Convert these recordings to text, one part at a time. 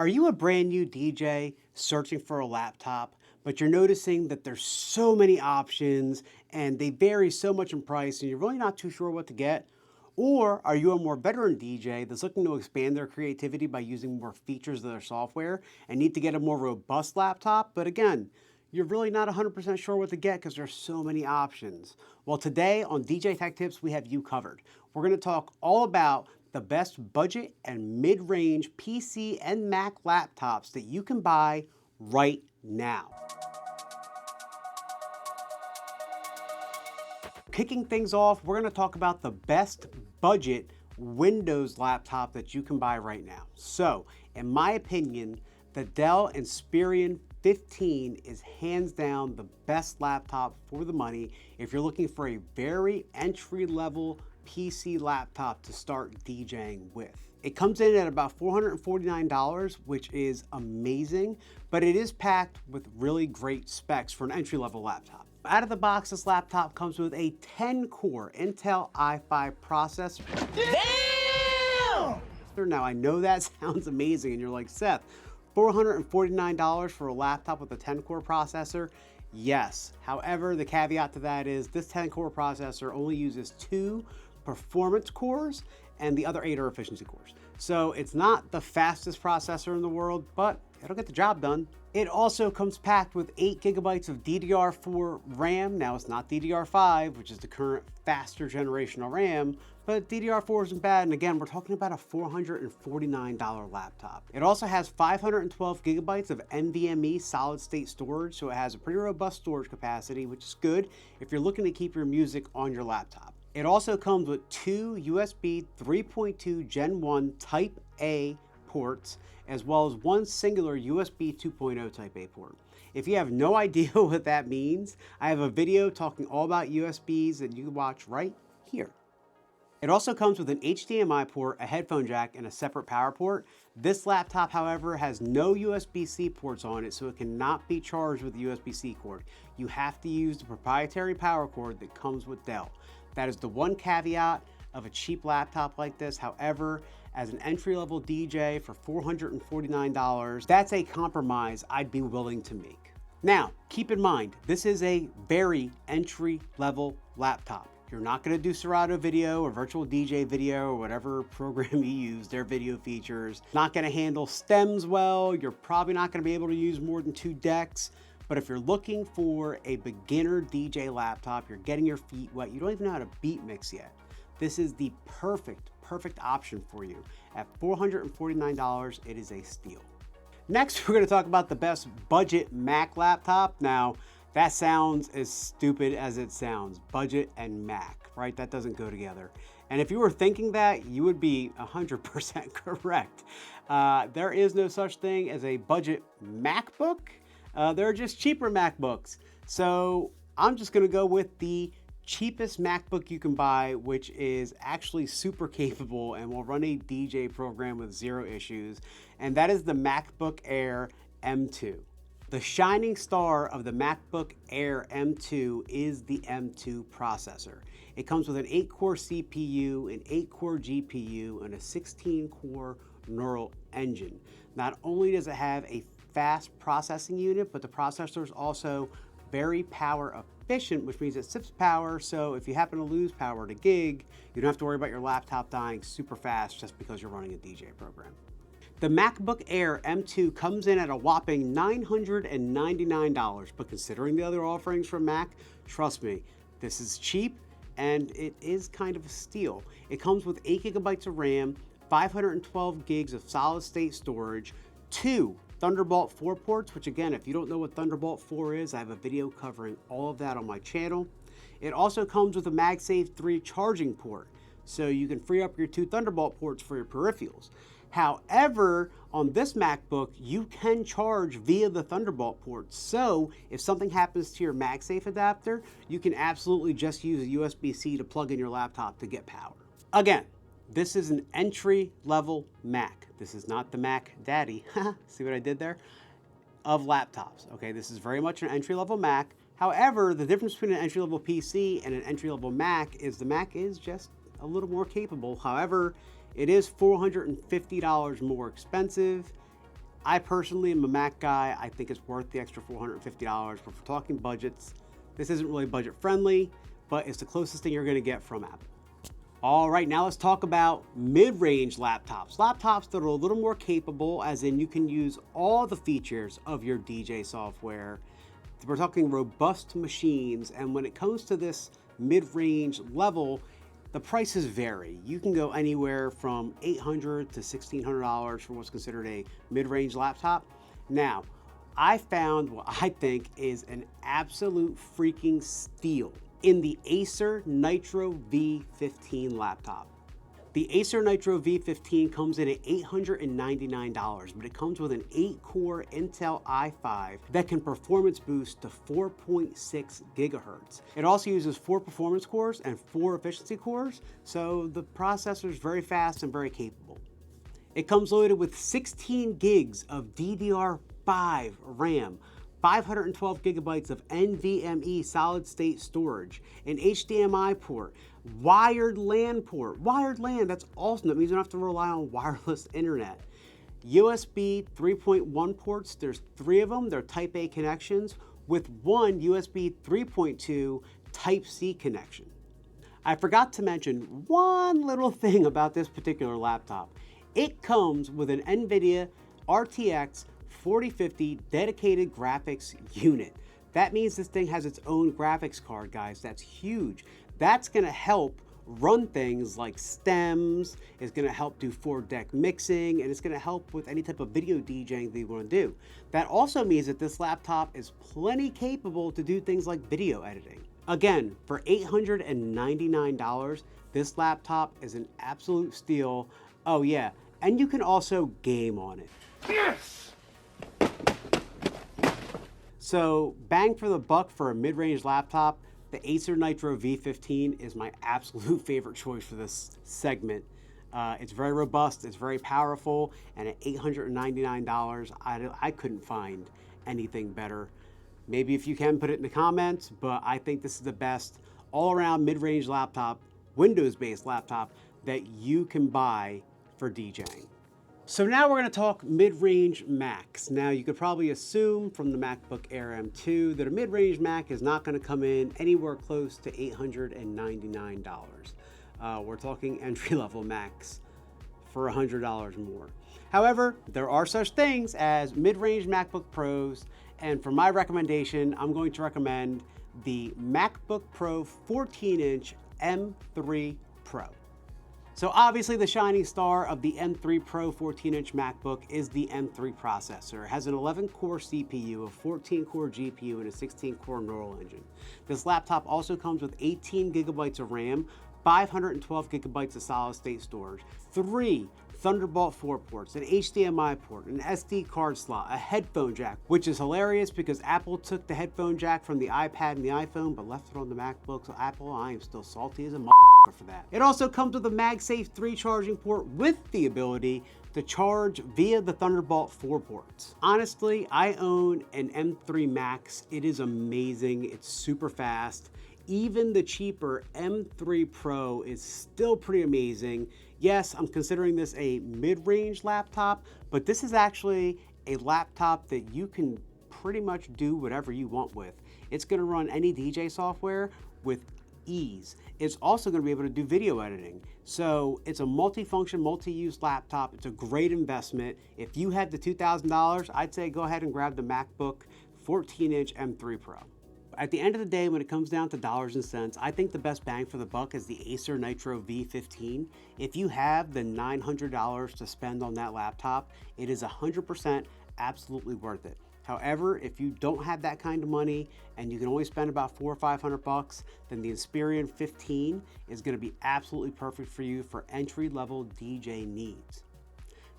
Are you a brand new DJ searching for a laptop, but you're noticing that there's so many options and they vary so much in price and you're really not too sure what to get? Or are you a more veteran DJ that's looking to expand their creativity by using more features of their software and need to get a more robust laptop? But again, you're really not 100% sure what to get because there's so many options. Well, today on DJ Tech Tips, we have you covered. We're going to talk all about the best budget and mid-range PC and Mac laptops that you can buy right now. Kicking things off, we're going to talk about the best budget Windows laptop that you can buy right now. So, in my opinion, the Dell Inspiron 15 is hands down the best laptop for the money if you're looking for a very entry-level PC laptop to start DJing with. It comes in at about $449, which is amazing, but it is packed with really great specs for an entry-level laptop. Out of the box, this laptop comes with a 10-core Intel i5 processor. Damn! Now, I know that sounds amazing, and you're like, Seth, $449 for a laptop with a 10-core processor? Yes. However, the caveat to that is this 10-core processor only uses 2 performance cores and the other 8 are efficiency cores. So it's not the fastest processor in the world, but it'll get the job done. It also comes packed with 8 gigabytes of DDR4 RAM. Now it's not DDR5, which is the current faster generation of RAM, but DDR4 isn't bad. And again, we're talking about a $449 laptop. It also has 512 gigabytes of NVMe solid state storage, so it has a pretty robust storage capacity, which is good if you're looking to keep your music on your laptop. It also comes with 2 USB 3.2 Gen 1 Type A ports, as well as 1 singular USB 2.0 Type A port. If you have no idea what that means, I have a video talking all about USBs that you can watch right here. It also comes with an HDMI port, a headphone jack, and a separate power port. This laptop, however, has no USB-C ports on it, so it cannot be charged with the USB-C cord. You have to use the proprietary power cord that comes with Dell. That is the one caveat of a cheap laptop like this. However, as an entry-level DJ for $449, that's a compromise I'd be willing to make. Now, keep in mind, this is a very entry-level laptop. You're not going to do Serato video or virtual DJ video or whatever program you use, their video features. Not going to handle stems well. You're probably not going to be able to use more than 2 decks. But if you're looking for a beginner DJ laptop, you're getting your feet wet, you don't even know how to beat mix yet, this is the perfect option for you. At $449, it is a steal. Next, we're going to talk about the best budget Mac laptop. Now, that sounds as stupid as it sounds, budget and Mac, right? That doesn't go together. And if you were thinking that, you would be 100% correct. There is no such thing as a budget MacBook. There are just cheaper MacBooks. So I'm just going to go with the cheapest MacBook you can buy, which is actually super capable and will run a DJ program with 0 issues. And that is the MacBook Air M2. The shining star of the MacBook Air M2 is the M2 processor. It comes with an 8-core CPU, an 8-core GPU, and a 16-core neural engine. Not only does it have a fast processing unit, but the processor is also very power efficient, which means it sips power. So if you happen to lose power at a gig, you don't have to worry about your laptop dying super fast just because you're running a DJ program. The MacBook Air M2 comes in at a whopping $999, but considering the other offerings from Mac, trust me, this is cheap and it is kind of a steal. It comes with 8 gigabytes of RAM, 512 gigs of solid state storage, 2 Thunderbolt 4 ports, which again, if you don't know what Thunderbolt 4 is, I have a video covering all of that on my channel. It also comes with a MagSafe 3 charging port, so you can free up your 2 Thunderbolt ports for your peripherals. However, on this MacBook, you can charge via the Thunderbolt port. So if something happens to your MagSafe adapter, you can absolutely just use a USB-C to plug in your laptop to get power. Again, this is an entry-level Mac. This is not the Mac Daddy, see what I did there, of laptops. Okay, this is very much an entry-level Mac. However, the difference between an entry-level PC and an entry-level Mac is the Mac is just a little more capable. However, it is $450 more expensive. I personally am a Mac guy. I think it's worth the extra $450, but for talking budgets, this isn't really budget friendly, but it's the closest thing you're gonna get from Apple. All right, now let's talk about mid-range laptops. Laptops that are a little more capable, as in you can use all the features of your DJ software. We're talking robust machines, and when it comes to this mid-range level, the prices vary. You can go anywhere from $800 to $1,600 for what's considered a mid-range laptop. Now, I found what I think is an absolute freaking steal in the Acer Nitro V15 laptop. The Acer Nitro V15 comes in at $899, but it comes with an 8-core Intel i5 that can performance boost to 4.6 gigahertz. It also uses 4 performance cores and 4 efficiency cores, so the processor is very fast and very capable. It comes loaded with 16 gigs of DDR5 RAM, 512 gigabytes of NVMe solid-state storage, an HDMI port, wired LAN port. Wired LAN, that's awesome. That means you don't have to rely on wireless internet. USB 3.1 ports, there's 3 of them. They're Type A connections with 1 USB 3.2 Type C connection. I forgot to mention one little thing about this particular laptop. It comes with an NVIDIA RTX 4050 dedicated graphics unit. That means this thing has its own graphics card, guys. That's huge. That's gonna help run things like stems, it's gonna help do 4-deck mixing, and it's gonna help with any type of video DJing that you wanna do. That also means that this laptop is plenty capable to do things like video editing. Again, for $899, this laptop is an absolute steal. Oh yeah, and you can also game on it. Yes! So bang for the buck for a mid-range laptop, the Acer Nitro V15 is my absolute favorite choice for this segment. It's very robust, it's very powerful, and at $899, I couldn't find anything better. Maybe if you can, put it in the comments, but I think this is the best all-around mid-range laptop, Windows-based laptop, that you can buy for DJing. So now we're going to talk mid-range Macs. Now you could probably assume from the MacBook Air M2 that a mid-range Mac is not going to come in anywhere close to $899. We're talking entry-level Macs for $100 more. However, there are such things as mid-range MacBook Pros, and for my recommendation, I'm going to recommend the MacBook Pro 14-inch M3 Pro. So obviously the shining star of the M3 Pro 14-inch MacBook is the M3 processor. It has an 11-core CPU, a 14-core GPU, and a 16-core neural engine. This laptop also comes with 18 gigabytes of RAM, 512 gigabytes of solid-state storage, 3 Thunderbolt 4 ports, an HDMI port, an SD card slot, a headphone jack, which is hilarious because Apple took the headphone jack from the iPad and the iPhone but left it on the MacBook. So Apple, I am still salty as a motherfucker for that. It also comes with a MagSafe 3 charging port with the ability to charge via the Thunderbolt 4 ports. Honestly, I own an M3 Max. It is amazing. It's super fast. Even the cheaper M3 Pro is still pretty amazing. Yes, I'm considering this a mid-range laptop, but this is actually a laptop that you can pretty much do whatever you want with. It's gonna run any DJ software with ease. It's also gonna be able to do video editing. So it's a multi-function, multi-use laptop. It's a great investment. If you had the $2,000, I'd say go ahead and grab the MacBook 14-inch M3 Pro. At the end of the day, when it comes down to dollars and cents, I think the best bang for the buck is the Acer Nitro V15. If you have the $900 to spend on that laptop, it is 100% absolutely worth it. However, if you don't have that kind of money and you can only spend about $400 or $500, then the Inspiron 15 is going to be absolutely perfect for you for entry-level DJ needs.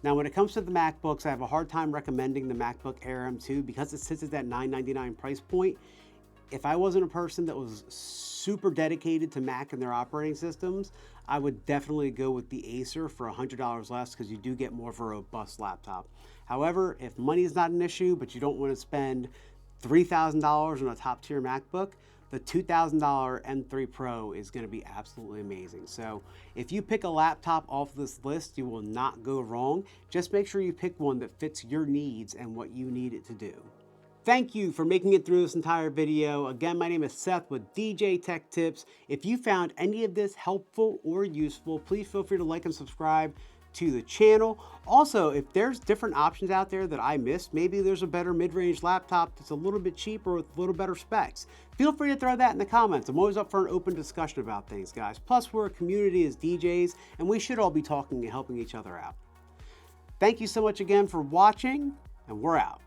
Now, when it comes to the MacBooks, I have a hard time recommending the MacBook Air M2 because it sits at that $999 price point. If I wasn't a person that was super dedicated to Mac and their operating systems, I would definitely go with the Acer for $100 less because you do get more of a robust laptop. However, if money is not an issue, but you don't want to spend $3,000 on a top tier MacBook, the $2,000 M3 Pro is going to be absolutely amazing. So if you pick a laptop off this list, you will not go wrong. Just make sure you pick one that fits your needs and what you need it to do. Thank you for making it through this entire video. Again, my name is Seth with DJ Tech Tips. If you found any of this helpful or useful, please feel free to like and subscribe to the channel. Also, if there's different options out there that I missed, maybe there's a better mid-range laptop that's a little bit cheaper with a little better specs, feel free to throw that in the comments. I'm always up for an open discussion about things, guys. Plus, we're a community as DJs, and we should all be talking and helping each other out. Thank you so much again for watching, and we're out.